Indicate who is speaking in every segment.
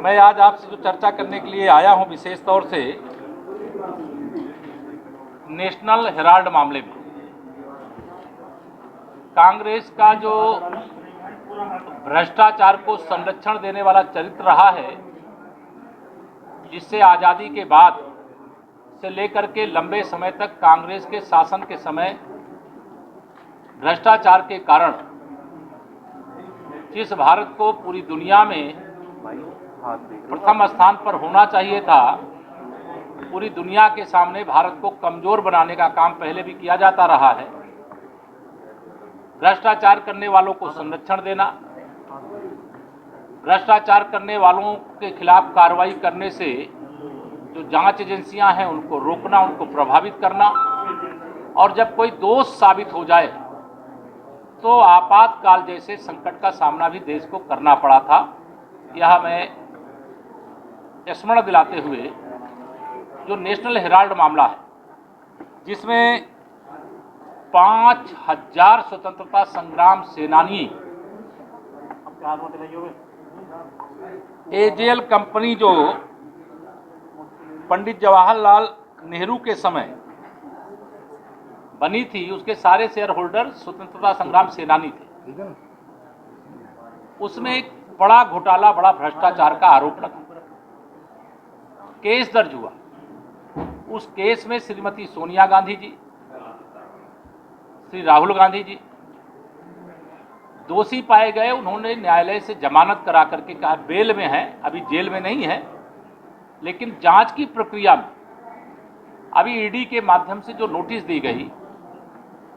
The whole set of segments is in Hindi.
Speaker 1: मैं आज आपसे जो चर्चा करने के लिए आया हूं विशेष तौर से नेशनल हेराल्ड मामले में कांग्रेस का जो भ्रष्टाचार को संरक्षण देने वाला चरित्र रहा है, जिससे आज़ादी के बाद से लेकर के लंबे समय तक कांग्रेस के शासन के समय भ्रष्टाचार के कारण जिस भारत को पूरी दुनिया में प्रथम स्थान पर होना चाहिए था, पूरी दुनिया के सामने भारत को कमजोर बनाने का काम पहले भी किया जाता रहा है। भ्रष्टाचार करने वालों को संरक्षण देना, भ्रष्टाचार करने वालों के खिलाफ कार्रवाई करने से जो जांच एजेंसियां हैं उनको रोकना, उनको प्रभावित करना, और जब कोई दोष साबित हो जाए तो आपातकाल जैसे संकट का सामना भी देश को करना पड़ा था। यह मैं स्मरण दिलाते हुए जो नेशनल हेराल्ड मामला है, जिसमें 5000 स्वतंत्रता संग्राम सेनानी एजेएल कंपनी जो पंडित जवाहरलाल नेहरू के समय बनी थी, उसके सारे शेयर होल्डर स्वतंत्रता संग्राम सेनानी थे। उसमें एक बड़ा घोटाला, बड़ा भ्रष्टाचार का आरोप लगा, केस दर्ज हुआ। उस केस में श्रीमती सोनिया गांधी जी, श्री राहुल गांधी जी दोषी पाए गए। उन्होंने न्यायालय से जमानत करा करके कहा बेल में है, अभी जेल में नहीं है, लेकिन जांच की प्रक्रिया में अभी ईडी के माध्यम से जो नोटिस दी गई,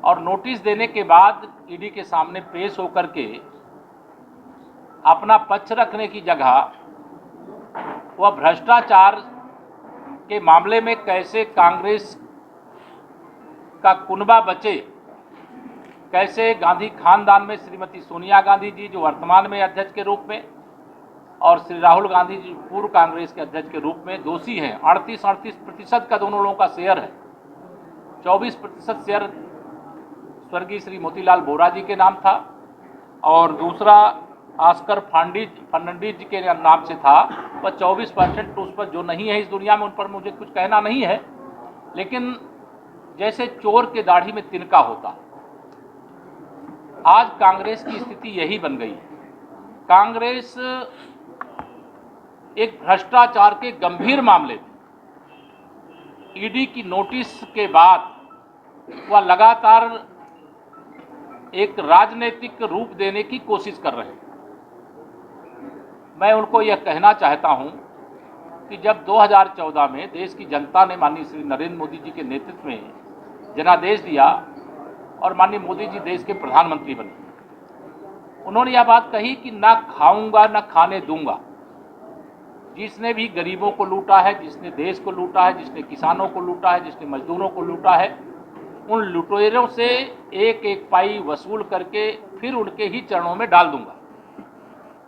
Speaker 1: और नोटिस देने के बाद ईडी के सामने पेश होकर के अपना पक्ष रखने की जगह वह भ्रष्टाचार के मामले में कैसे कांग्रेस का कुनबा बचे, कैसे गांधी खानदान में श्रीमती सोनिया गांधी जी जो वर्तमान में अध्यक्ष के रूप में और श्री राहुल गांधी जी पूर्व कांग्रेस के अध्यक्ष के रूप में दोषी हैं। 38-38% का दोनों लोगों का शेयर है। 24% शेयर स्वर्गीय श्री मोतीलाल वोरा जी के नाम था और दूसरा ऑस्कर फर्नांडीज जी के नाम से था। वह 24% उस पर जो नहीं है इस दुनिया में, उन पर मुझे कुछ कहना नहीं है, लेकिन जैसे चोर के दाढ़ी में तिनका होता, आज कांग्रेस की स्थिति यही बन गई है। कांग्रेस एक भ्रष्टाचार के गंभीर मामले में ईडी की नोटिस के बाद वह लगातार एक राजनीतिक रूप देने की कोशिश कर रहे हैं। मैं उनको यह कहना चाहता हूं कि जब 2014 में देश की जनता ने माननीय श्री नरेंद्र मोदी जी के नेतृत्व में जनादेश दिया और माननीय मोदी जी देश के प्रधानमंत्री बने, उन्होंने यह बात कही कि ना खाऊंगा ना खाने दूंगा। जिसने भी गरीबों को लूटा है, जिसने देश को लूटा है, जिसने किसानों को लूटा है, जिसने मजदूरों को लूटा है, उन लुटेरों से एक एक पाई वसूल करके फिर उनके ही चरणों में डाल दूंगा।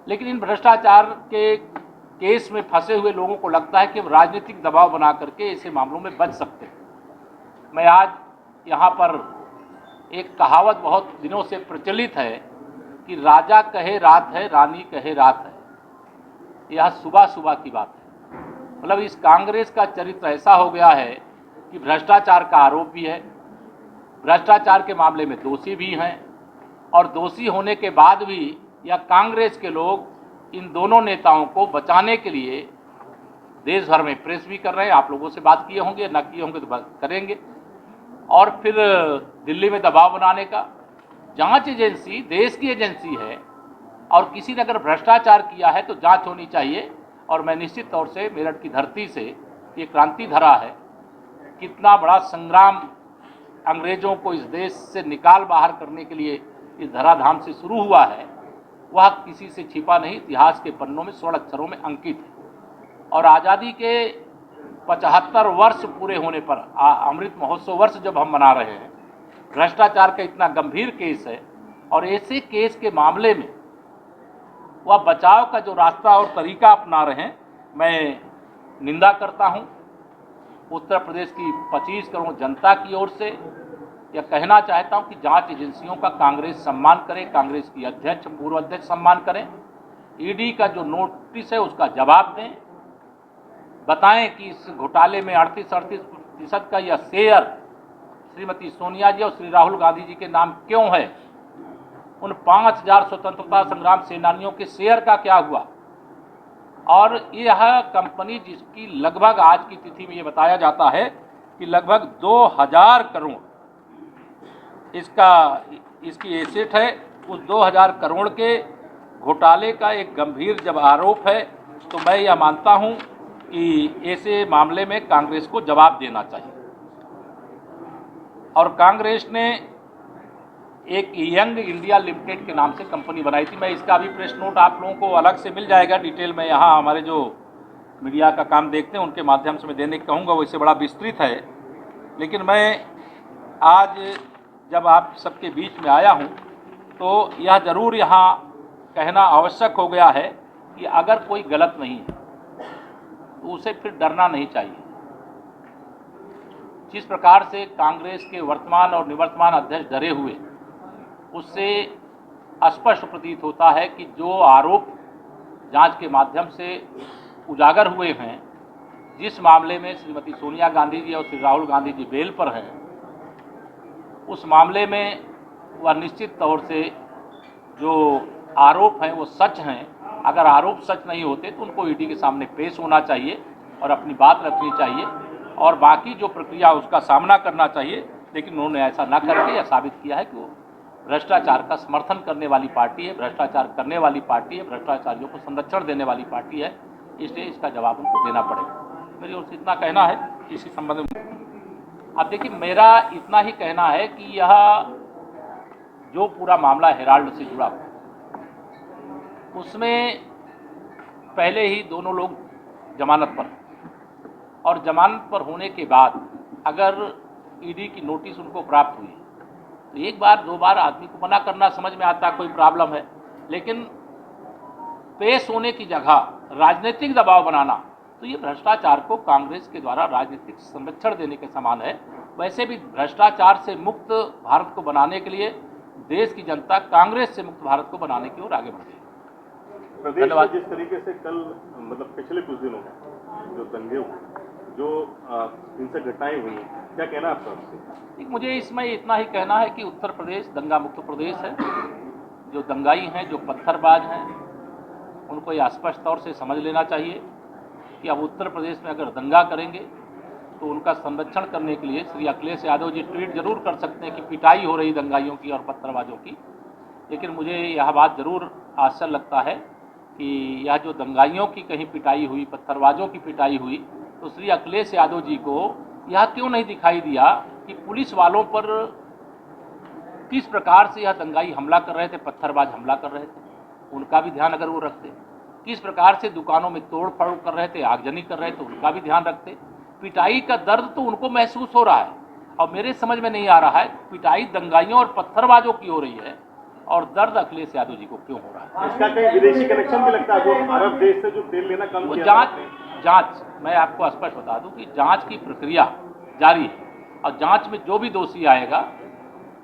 Speaker 1: लेकिन इन भ्रष्टाचार के केस में फंसे हुए लोगों को लगता है कि राजनीतिक दबाव बना करके ऐसे मामलों में बच सकते हैं। मैं आज यहाँ पर एक कहावत बहुत दिनों से प्रचलित है कि राजा कहे रात है, रानी कहे रात है। यह सुबह सुबह की बात है। मतलब इस कांग्रेस का चरित्र ऐसा हो गया है कि भ्रष्टाचार का आरोप भी है, भ्रष्टाचार के मामले में दोषी भी हैं, और दोषी होने के बाद भी या कांग्रेस के लोग इन दोनों नेताओं को बचाने के लिए देश भर में प्रेस भी कर रहे हैं। आप लोगों से बात किए होंगे, ना किए होंगे तो बात करेंगे। और फिर दिल्ली में दबाव बनाने का, जांच एजेंसी देश की एजेंसी है और किसी ने अगर भ्रष्टाचार किया है तो जांच होनी चाहिए। और मैं निश्चित तौर से मेरठ की धरती से ये क्रांति धरा है, कितना बड़ा संग्राम अंग्रेजों को इस देश से निकाल बाहर करने के लिए इस धराधाम से शुरू हुआ है, वह किसी से छिपा नहीं, इतिहास के पन्नों में स्वर्ण अक्षरों में अंकित है। और आज़ादी के 75 वर्ष पूरे होने पर, अमृत महोत्सव वर्ष जब हम मना रहे हैं, भ्रष्टाचार का इतना गंभीर केस है और ऐसे केस के मामले में वह बचाव का जो रास्ता और तरीका अपना रहे हैं, मैं निंदा करता हूं। उत्तर प्रदेश की 25 करोड़ जनता की ओर से यह कहना चाहता हूं कि जांच एजेंसियों का कांग्रेस सम्मान करे, कांग्रेस की अध्यक्ष, पूर्व अध्यक्ष सम्मान करें। ईडी का जो नोटिस है उसका जवाब दें, बताएं कि इस घोटाले में 38% का यह शेयर श्रीमती सोनिया जी और श्री राहुल गांधी जी के नाम क्यों है, उन 5000 स्वतंत्रता संग्राम सेनानियों के शेयर का क्या हुआ, और यह कंपनी जिसकी लगभग आज की तिथि में ये बताया जाता है कि लगभग 2000 करोड़ इसकी एसेट है, उस 2000 करोड़ के घोटाले का एक गंभीर जब आरोप है तो मैं यह मानता हूं कि ऐसे मामले में कांग्रेस को जवाब देना चाहिए। और कांग्रेस ने एक यंग इंडिया लिमिटेड के नाम से कंपनी बनाई थी। मैं इसका भी प्रेस नोट आप लोगों को अलग से मिल जाएगा डिटेल में, यहाँ हमारे जो मीडिया का काम देखते हैं उनके माध्यम से मैं देने को कहूँगा, वैसे बड़ा विस्तृत है। लेकिन मैं आज जब आप सबके बीच में आया हूँ तो यह ज़रूर यहाँ कहना आवश्यक हो गया है कि अगर कोई गलत नहीं है तो उसे फिर डरना नहीं चाहिए। जिस प्रकार से कांग्रेस के वर्तमान और निवर्तमान अध्यक्ष डरे हुए, उससे स्पष्ट प्रतीत होता है कि जो आरोप जांच के माध्यम से उजागर हुए हैं, जिस मामले में श्रीमती सोनिया गांधी जी और श्री राहुल गांधी जी बेल पर हैं, उस मामले में वह निश्चित तौर से जो आरोप हैं वो सच हैं। अगर आरोप सच नहीं होते तो उनको ईडी के सामने पेश होना चाहिए और अपनी बात रखनी चाहिए और बाकी जो प्रक्रिया उसका सामना करना चाहिए। लेकिन उन्होंने ऐसा न करके यह साबित किया है कि वो भ्रष्टाचार का समर्थन करने वाली पार्टी है, भ्रष्टाचार करने वाली पार्टी है, भ्रष्टाचारियों को संरक्षण देने वाली पार्टी है, इसलिए इसका जवाब उनको देना पड़ेगा। मेरी ओर से इतना कहना है इसी संबंध में। अब देखिए, मेरा इतना ही कहना है कि यह जो पूरा मामला हेराल्ड से जुड़ा हुआ, उसमें पहले ही दोनों लोग जमानत पर, और जमानत पर होने के बाद अगर ईडी की नोटिस उनको प्राप्त हुई तो एक बार दो बार आदमी को मना करना समझ में आता कोई प्रॉब्लम है, लेकिन पेश होने की जगह राजनीतिक दबाव बनाना, तो ये भ्रष्टाचार को कांग्रेस के द्वारा राजनीतिक संरक्षण देने के समान है। वैसे भी भ्रष्टाचार से मुक्त भारत को बनाने के लिए देश की जनता कांग्रेस से मुक्त भारत को बनाने की ओर आगे बढ़ रही है।
Speaker 2: प्रदेश में जिस तरीके से कल मतलब पिछले कुछ दिनों में जो दंगे हुए, जो हिंसक घटनाएं हुई, क्या कहना है आपका?
Speaker 1: मुझे इसमें इतना ही कहना है कि उत्तर प्रदेश दंगा मुक्त प्रदेश है। जो दंगाई हैं, जो पत्थरबाज हैं, उनको यह स्पष्ट तौर से समझ लेना चाहिए कि अब उत्तर प्रदेश में अगर दंगा करेंगे तो उनका संरक्षण करने के लिए श्री अखिलेश यादव जी ट्वीट जरूर कर सकते हैं कि पिटाई हो रही दंगाइयों की और पत्थरबाजों की, लेकिन मुझे यह बात जरूर आश्चर्य लगता है कि यह जो दंगाइयों की कहीं पिटाई हुई, पत्थरबाजों की पिटाई हुई, तो श्री अखिलेश यादव जी को यह क्यों नहीं दिखाई दिया कि पुलिस वालों पर किस प्रकार से यह दंगाई हमला कर रहे थे, पत्थरबाज हमला कर रहे थे, उनका भी ध्यान अगर वो रखते, किस प्रकार से दुकानों में तोड़ फोड़ कर रहे थे, आगजनी कर रहे थे, उनका भी ध्यान रखते। पिटाई का दर्द तो उनको महसूस हो रहा है और मेरे समझ में नहीं आ रहा है पिटाई दंगाइयों और पत्थरबाजों की हो रही है और दर्द अखिलेश यादव जी को क्यों हो रहा है।
Speaker 2: इसका कहीं विदेशी कनेक्शन भी लगता है, जो अरब देश से जो तेल लेना कम
Speaker 1: वो
Speaker 2: किया।
Speaker 1: जांच मैं आपको स्पष्ट बता दूं कि जांच की प्रक्रिया जारी है और जांच में जो भी दोषी आएगा,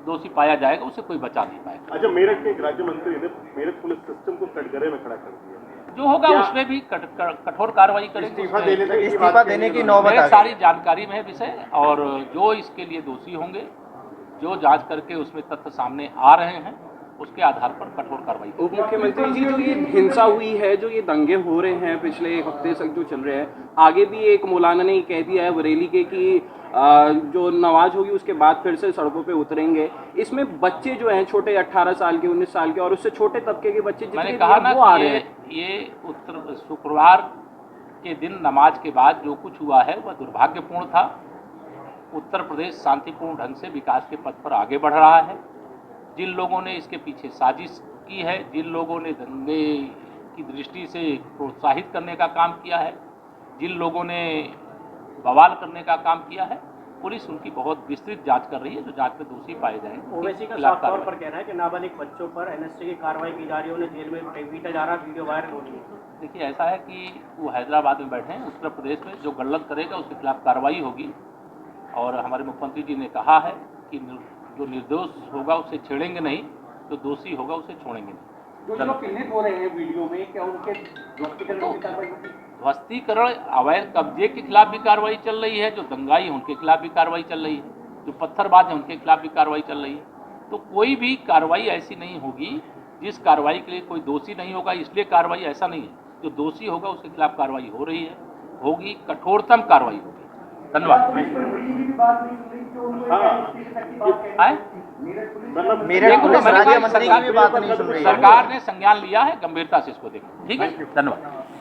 Speaker 1: दोषी पाया जाएगा, उसे कोई बचा नहीं पाएगा।
Speaker 2: अच्छा, मेरठ के एक राज्य मंत्री ने मेरठ पुलिस सिस्टम को कटघरे में खड़ा कर दिया,
Speaker 1: जो होगा उसमें भी कठोर कार्रवाई करेंगे।
Speaker 3: इस्तीफा देने की नौबत
Speaker 1: मेरे सारी जानकारी में है विषय, और जो इसके लिए दोषी होंगे, जो जांच करके उसमें तथ्य सामने आ रहे हैं, उसके आधार पर कठोर कार्रवाई।
Speaker 4: उप मुख्यमंत्री जी, जो ये हिंसा हुई है, जो ये दंगे हो रहे हैं पिछले एक हफ्ते से जो चल रहे हैं, आगे भी एक मौलाना ने कह दिया है बरेली के कि जो नमाज होगी उसके बाद फिर से सड़कों पे उतरेंगे। इसमें बच्चे जो हैं छोटे 18 साल के, 19 साल के और उससे छोटे तबके के बच्चे
Speaker 1: मैंने कहा ना कि ये शुक्रवार के दिन नमाज के बाद जो कुछ हुआ है वह दुर्भाग्यपूर्ण था। उत्तर प्रदेश शांतिपूर्ण ढंग से विकास के पथ पर आगे बढ़ रहा है। जिन लोगों ने इसके पीछे साजिश की है, जिन लोगों ने दंगे की दृष्टि से प्रोत्साहित करने का काम किया है, जिन लोगों ने बवाल करने का काम किया है, पुलिस उनकी बहुत विस्तृत जांच कर रही है। जो जांच में दोषी पाए जाएंगे।
Speaker 5: ओवैसी का साफ तौर पर कहना है कि नाबालिग बच्चों पर एनएसटी की कार्रवाई की जा रही है, उन्हें जेल में पीटा जा रहा है, वीडियो वायरल हो रही है।
Speaker 1: देखिए, ऐसा है कि वो हैदराबाद में बैठे हैं, उत्तर प्रदेश में जो गलत करेगा उसके खिलाफ कार्रवाई होगी, और हमारे मुख्यमंत्री जी ने कहा है कि जो निर्दोष होगा उसे छेड़ेंगे नहीं, जो दोषी होगा उसे छोड़ेंगे नहीं।
Speaker 6: जो लोग चिन्हित हो रहे हैं वीडियो में, क्या उनके ध्वस्तीकरण की कार्रवाई होगी?
Speaker 1: ध्वस्तीकरण, अवैध कब्जे के खिलाफ भी कार्रवाई चल रही है, जो दंगाई हैं उनके खिलाफ भी कार्रवाई चल रही है, जो पत्थरबाज हैं उनके खिलाफ भी कार्रवाई चल रही है। तो कोई भी कार्रवाई ऐसी नहीं होगी जिस कार्रवाई के लिए कोई दोषी नहीं होगा, इसलिए कार्रवाई ऐसा नहीं है। जो दोषी होगा उसके खिलाफ कार्रवाई हो रही है, होगी, कठोरतम कार्रवाई होगी। धन्यवाद।
Speaker 2: हाँ,
Speaker 1: है?
Speaker 2: मतलब
Speaker 3: मेरठ
Speaker 1: देखो ना,
Speaker 3: पुलिस
Speaker 1: मैंने
Speaker 3: राज्य
Speaker 1: कहा
Speaker 3: मंत्री की भी बात नहीं सुन रही है।
Speaker 1: सरकार ने संज्ञान लिया है, गंभीरता से इसको देखो। ठीक है, धन्यवाद।